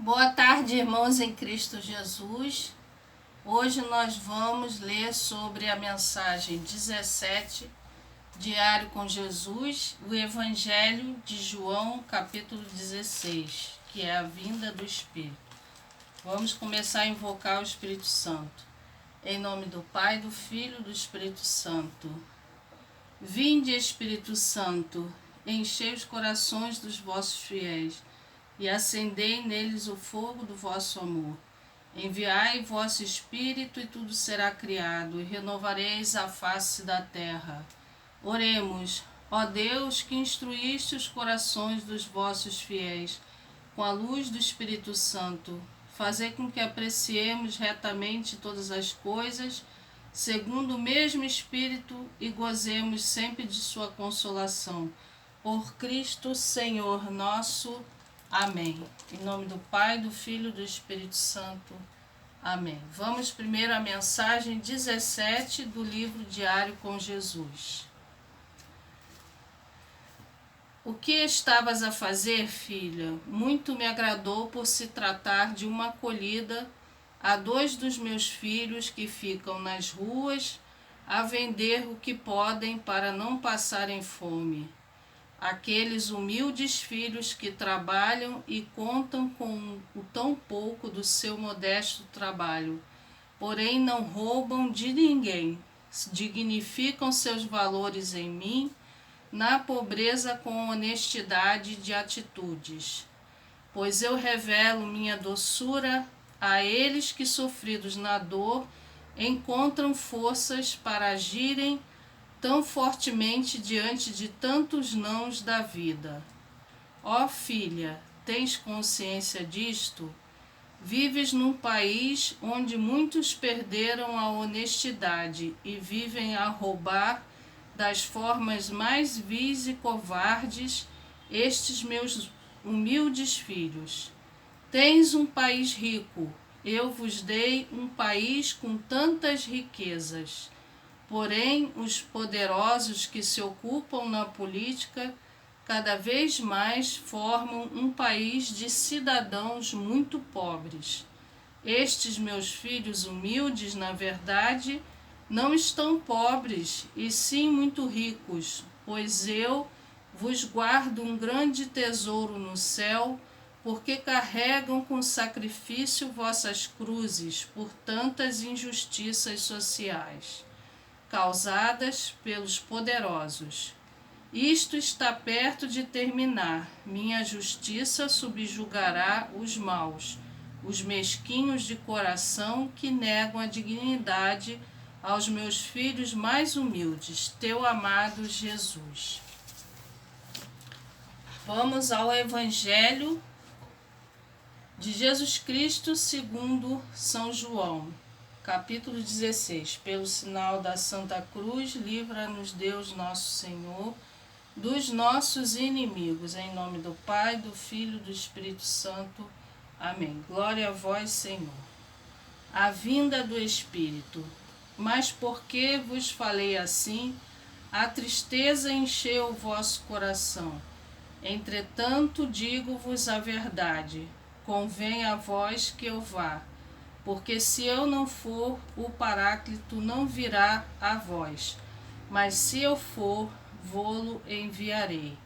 Boa tarde, irmãos em Cristo Jesus. Hoje nós vamos ler sobre a mensagem 17, Diário com Jesus, o Evangelho de João, capítulo 16, que é a vinda do Espírito. Vamos começar a invocar o Espírito Santo. Em nome do Pai, do Filho e do Espírito Santo. Vinde, Espírito Santo, enchei os corações dos vossos fiéis e acendei neles o fogo do vosso amor. Enviai vosso Espírito e tudo será criado, e renovareis a face da terra. Oremos, ó Deus, que instruíste os corações dos vossos fiéis com a luz do Espírito Santo. Fazei com que apreciemos retamente todas as coisas, segundo o mesmo Espírito, e gozemos sempre de sua consolação. Por Cristo Senhor nosso. Amém. Em nome do Pai, do Filho e do Espírito Santo. Amém. Vamos primeiro à mensagem 17 do livro Diário com Jesus. O que estavas a fazer, filha? Muito me agradou por se tratar de uma acolhida a 2 dos meus filhos que ficam nas ruas a vender o que podem para não passarem fome. Aqueles humildes filhos que trabalham e contam com o tão pouco do seu modesto trabalho, porém não roubam de ninguém, dignificam seus valores em mim, na pobreza com honestidade de atitudes. Pois eu revelo minha doçura a eles que, sofridos na dor, encontram forças para agirem tão fortemente diante de tantos nãos da vida. Ó filha, tens consciência disto? Vives num país onde muitos perderam a honestidade e vivem a roubar das formas mais vis e covardes estes meus humildes filhos. Tens um país rico, eu vos dei um país com tantas riquezas. Porém, os poderosos que se ocupam na política cada vez mais formam um país de cidadãos muito pobres. Estes meus filhos humildes, na verdade, não estão pobres, e sim muito ricos, pois eu vos guardo um grande tesouro no céu, porque carregam com sacrifício vossas cruzes por tantas injustiças sociais causadas pelos poderosos. Isto está perto de terminar. Minha justiça subjugará os maus, os mesquinhos de coração que negam a dignidade aos meus filhos mais humildes, teu amado Jesus. Vamos ao Evangelho de Jesus Cristo segundo São João. Capítulo 16. Pelo sinal da Santa Cruz, livra-nos Deus nosso Senhor dos nossos inimigos. Em nome do Pai, do Filho e do Espírito Santo. Amém. Glória a vós, Senhor. A vinda do Espírito. Mas porque vos falei assim, a tristeza encheu o vosso coração. Entretanto, digo-vos a verdade. Convém a vós que eu vá. Porque se eu não for, o Paráclito não virá a vós, mas se eu for, vô-lo enviarei.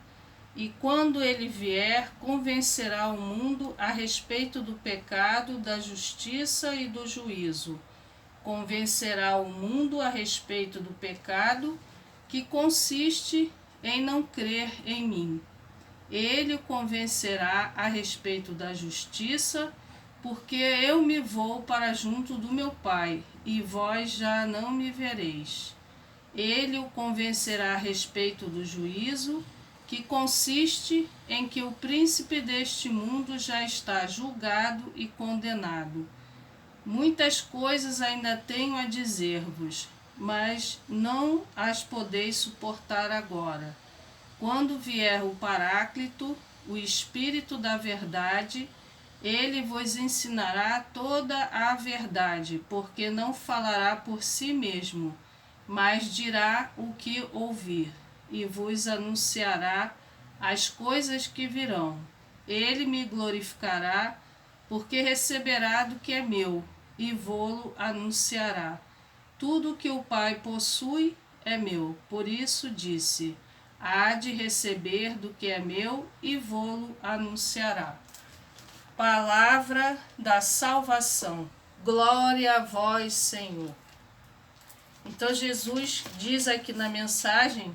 E quando ele vier, convencerá o mundo a respeito do pecado, da justiça e do juízo. Convencerá o mundo a respeito do pecado, que consiste em não crer em mim. Ele o convencerá a respeito da justiça, porque eu me vou para junto do meu Pai, e vós já não me vereis. Ele o convencerá a respeito do juízo, que consiste em que o príncipe deste mundo já está julgado e condenado. Muitas coisas ainda tenho a dizer-vos, mas não as podeis suportar agora. Quando vier o Paráclito, o Espírito da verdade, ele vos ensinará toda a verdade, porque não falará por si mesmo, mas dirá o que ouvir, e vos anunciará as coisas que virão. Ele me glorificará, porque receberá do que é meu, e vô-lo anunciará. Tudo o que o Pai possui é meu, por isso disse, há de receber do que é meu, e vô-lo anunciará. Palavra da salvação. Glória a vós, Senhor. Então Jesus diz aqui na mensagem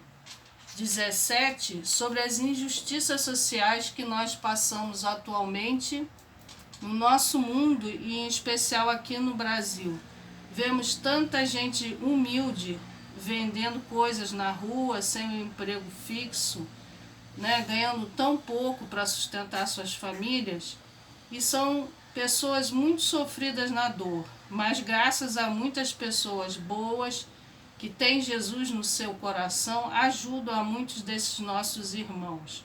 17 sobre as injustiças sociais que nós passamos atualmente no nosso mundo e em especial aqui no Brasil. Vemos tanta gente humilde vendendo coisas na rua sem um emprego fixo, né, ganhando tão pouco para sustentar suas famílias, e são pessoas muito sofridas na dor, mas graças a muitas pessoas boas que têm Jesus no seu coração, ajudam a muitos desses nossos irmãos.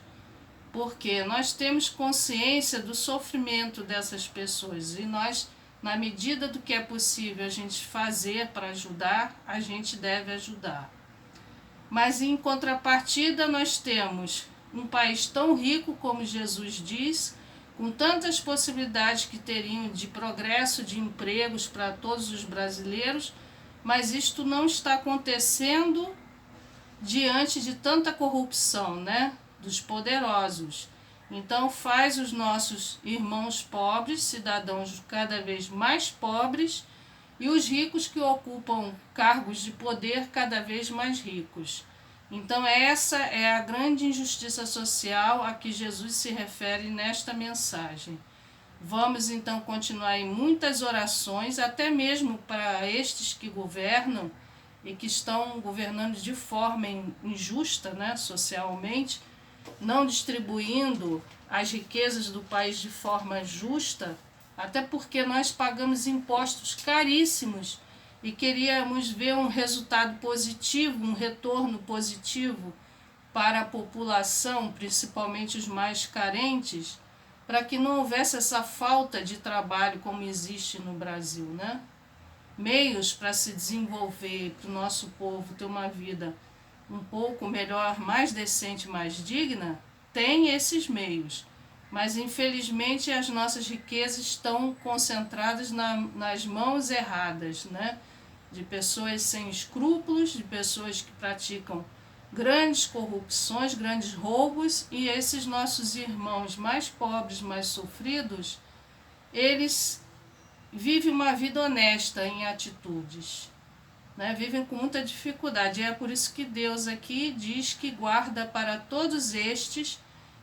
Porque nós temos consciência do sofrimento dessas pessoas e nós, na medida do que é possível a gente fazer para ajudar, a gente deve ajudar. Mas em contrapartida nós temos um país tão rico como Jesus diz, com tantas possibilidades que teriam de progresso de empregos para todos os brasileiros, mas isto não está acontecendo diante de tanta corrupção, né, dos poderosos. Então faz os nossos irmãos pobres, cidadãos cada vez mais pobres, e os ricos que ocupam cargos de poder cada vez mais ricos. Então essa é a grande injustiça social a que Jesus se refere nesta mensagem. Vamos então continuar em muitas orações, até mesmo para estes que governam e que estão governando de forma injusta, né, socialmente, não distribuindo as riquezas do país de forma justa, até porque nós pagamos impostos caríssimos e queríamos ver um resultado positivo, um retorno positivo para a população, principalmente os mais carentes, para que não houvesse essa falta de trabalho como existe no Brasil, né? Meios para se desenvolver, para o nosso povo ter uma vida um pouco melhor, mais decente, mais digna, tem esses meios. Mas infelizmente as nossas riquezas estão concentradas nas mãos erradas, né? De pessoas sem escrúpulos, de pessoas que praticam grandes corrupções, grandes roubos, e esses nossos irmãos mais pobres, mais sofridos, eles vivem uma vida honesta em atitudes, né? Vivem com muita dificuldade, e é por isso que Deus aqui diz que guarda para todos estes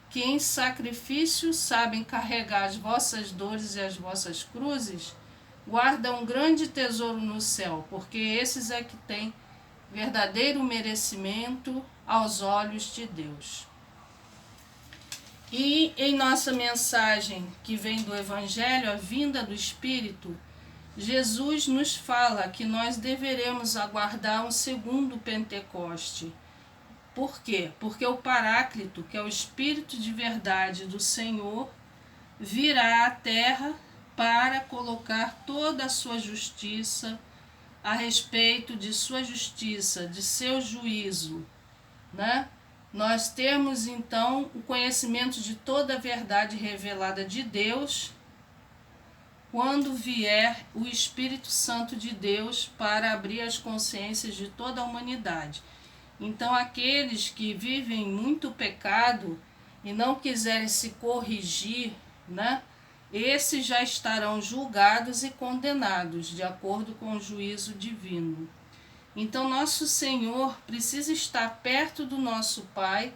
que em sacrifício sabem carregar as vossas dores e as vossas cruzes, guarda um grande tesouro no céu, porque esses é que têm verdadeiro merecimento aos olhos de Deus. E em nossa mensagem que vem do Evangelho, a vinda do Espírito, Jesus nos fala que nós deveremos aguardar um segundo Pentecoste. Por quê? Porque o Paráclito, que é o Espírito de verdade do Senhor, virá à terra para colocar toda a sua justiça a respeito de sua justiça, de seu juízo, né? Nós temos então o conhecimento de toda a verdade revelada de Deus quando vier o Espírito Santo de Deus para abrir as consciências de toda a humanidade. Então aqueles que vivem muito pecado e não quiserem se corrigir, né? Esses já estarão julgados e condenados, de acordo com o juízo divino. Então, nosso Senhor precisa estar perto do nosso Pai,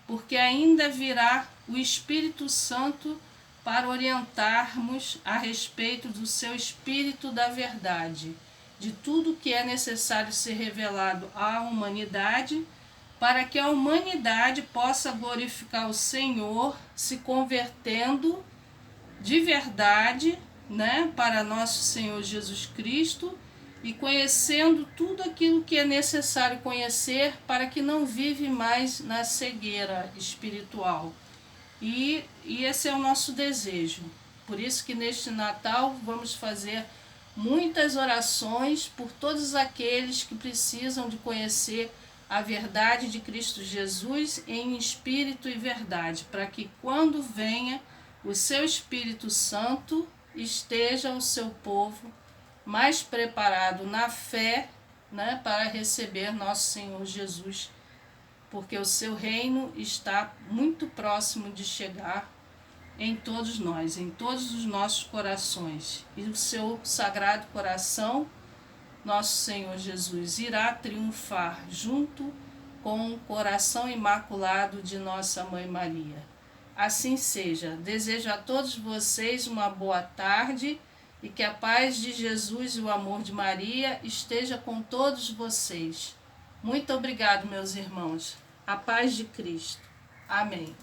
porque ainda virá o Espírito Santo para orientarmos a respeito do seu Espírito da verdade, de tudo que é necessário ser revelado à humanidade, para que a humanidade possa glorificar o Senhor, se convertendo de verdade, né, para nosso Senhor Jesus Cristo, e conhecendo tudo aquilo que é necessário conhecer para que não vive mais na cegueira espiritual. E esse é o nosso desejo. Por isso que neste Natal vamos fazer muitas orações por todos aqueles que precisam de conhecer a verdade de Cristo Jesus em espírito e verdade, para que quando venha o seu Espírito Santo, esteja o seu povo mais preparado na fé, né, para receber nosso Senhor Jesus, porque o seu reino está muito próximo de chegar em todos nós, em todos os nossos corações. E o seu sagrado coração, nosso Senhor Jesus, irá triunfar junto com o coração imaculado de nossa Mãe Maria. Assim seja. Desejo a todos vocês uma boa tarde e que a paz de Jesus e o amor de Maria esteja com todos vocês. Muito obrigado, meus irmãos. A paz de Cristo. Amém.